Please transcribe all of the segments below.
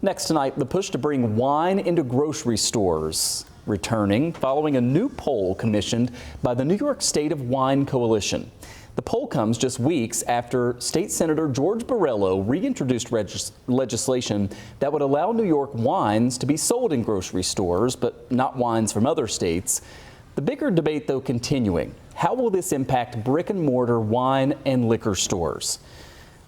Next tonight, the push to bring wine into grocery stores returning following a new poll commissioned by the New York State of Wine Coalition. The poll comes just weeks after State Senator George Borrello reintroduced legislation that would allow New York wines to be sold in grocery stores, but not wines from other states. The bigger debate, though, continuing. How will this impact brick and mortar wine and liquor stores?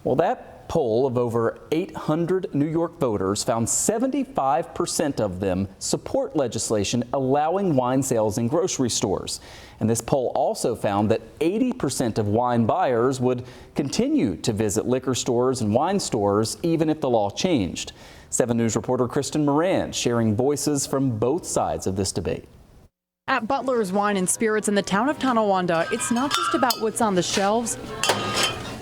Well, that poll of over 800 New York voters found 75% of them support legislation allowing wine sales in grocery stores. And this poll also found that 80% of wine buyers would continue to visit liquor stores and wine stores even if the law changed. 7 News reporter Kristen Moran sharing voices from both sides of this debate. At Butler's Wine and Spirits in the town of Tonawanda, it's not just about what's on the shelves.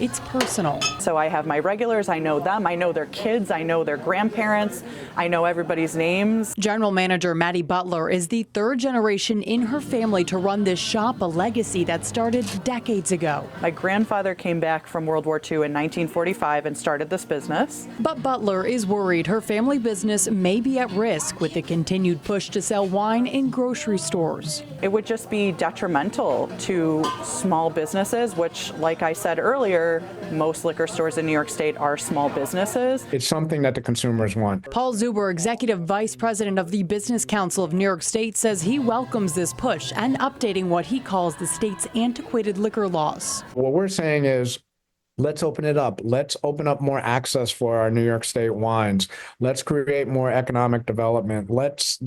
It's personal. So I have my regulars, I know them, I know their kids, I know their grandparents, I know everybody's names. General Manager Maddie Butler is the third generation in her family to run this shop, a legacy that started decades ago. My grandfather came back from World War II in 1945 and started this business. But Butler is worried her family business may be at risk with the continued push to sell wine in grocery stores. It would just be detrimental to small businesses, which, like I said earlier, most liquor stores in New York State are small businesses. It's something that the consumers want. Paul Zuber, Executive Vice President of the Business Council of New York State, says he welcomes this push and updating what he calls the state's antiquated liquor laws. What we're saying is, let's open it up. Let's open up more access for our New York State wines. Let's create more economic development. Let's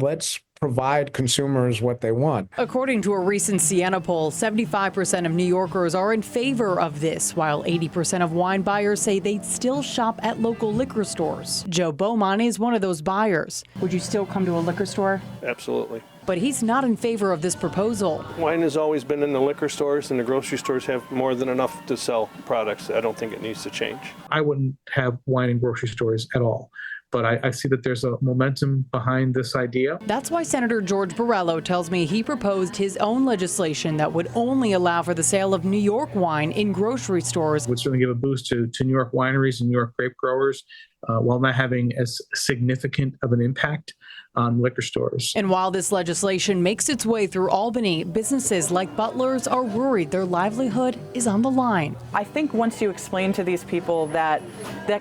provide consumers what they want. According to a recent Siena poll, 75% of New Yorkers are in favor of this, while 80% of wine buyers say they'd still shop at local liquor stores. Joe Beaumont is one of those buyers. Would you still come to a liquor store? Absolutely. But he's not in favor of this proposal. Wine has always been in the liquor stores, and the grocery stores have more than enough to sell products. I don't think it needs to change. I wouldn't have wine in grocery stores at all. But I see that there's a momentum behind this idea. That's why Senator George Borrello tells me he proposed his own legislation that would only allow for the sale of New York wine in grocery stores. It would certainly give a boost to New York wineries and New York grape growers while not having as significant of an impact on liquor stores. And while this legislation makes its way through Albany, businesses like Butler's are worried their livelihood is on the line. I think once you explain to these people that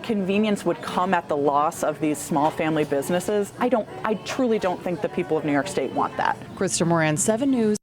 convenience would come at the loss of these small family businesses, I truly don't think the people of New York State want that. Kristen Moran, 7 News.